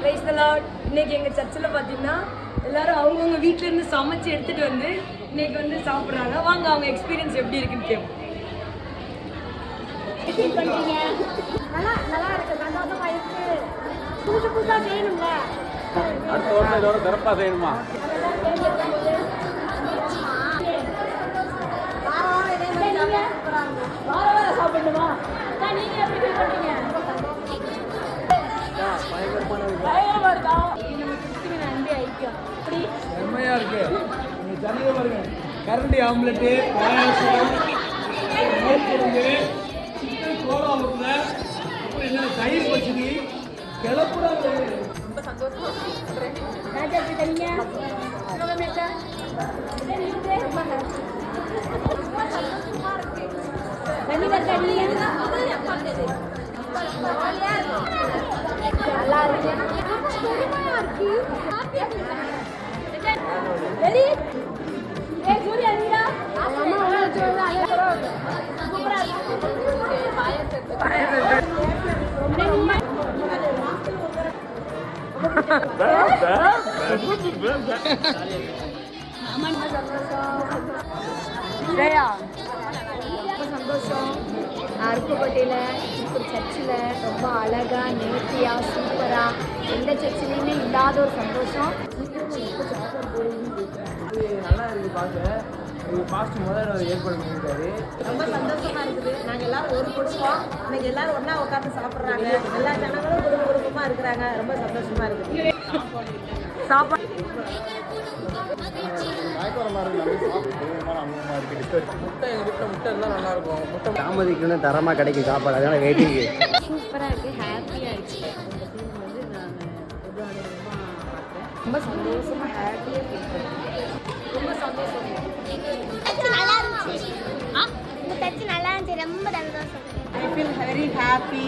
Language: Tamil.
Praise the Lord. இன்னைக்கு எங்கள் சர்ச்சில் பார்த்தீங்கன்னா எல்லாரும் அவங்கவுங்க வீட்டிலேருந்து சமைச்சு எடுத்துகிட்டு வந்து இன்னைக்கு வந்து சாப்பிட்றாங்க. வாங்க அவங்க எக்ஸ்பீரியன்ஸ் எப்படி இருக்குன்னு கேட்போம். நல்லா இருக்கு, சந்தோஷமா இருக்கு. புதுசு புதுசா செய்யணுங்க. அடுத்த வருஷம் இதோட சிறப்பாக செய்யணுமா? சாப்பிடணுமா? நீங்க எப்படி ஃபீல் பண்றீங்க? செம்மையா இருக்கு. நீங்க தனியா பாருங்க, கரண்டி ஆம்லெட்டு, பாயாசம், சிக்கன் கோலா உருண்டை, அப்புறம் என்ன தயிர் பச்சடி, கிளப்புறாங்க. ரொம்ப சந்தோஷமா ராஜா எப்படி தரீங்க? நல்லா இருக்கு. சந்தோஷம். அருப்புக்கோட்டையில் ஒரு சர்ச்சில் ரொம்ப அழகாக நேர்த்தியாக சூப்பராக எந்த சர்ச்சிலையுமே இல்லாத ஒரு சந்தோஷம். நல்லா இருக்கு பார்க்க. பாஸ்ட் முதல்ல ஏற்பாடு பண்ணியிருக்காரு. ரொம்ப சந்தோஷமா இருக்குது. நாங்கள் எல்லாரும் ஒரு குடும்பம், இன்னைக்கு எல்லாரும் ஒன்றா உட்காந்து சாப்பிட்றாங்க. எல்லா ஜனங்களும் குடும்பமாக இருக்கிறாங்க. ரொம்ப சந்தோஷமா இருக்குது. சாப்பாடு முட்டை எங்கள் வீட்டில் முட்டை இருந்தால் நல்லா இருக்கும். முட்டை தாமதிக்குன்னு தரமாக கிடைக்கும் சாப்பாடு, அதனால வெயிட்டிங். சூப்பராக இருக்குது, ஹாப்பியாக இருக்குது. இந்த ஃபீல் வந்து நான் பொது அனுபவமாக பார்த்தேன். ரொம்ப சந்தோஷமாக ஹாப்பியாக ஃபீல் பண்ணுறேன். ரொம்ப சந்தோஷம். நல்லா இருந்துச்சு. இந்த டச் நல்லா இருந்துச்சு. ரொம்ப சந்தோஷம். I feel very happy.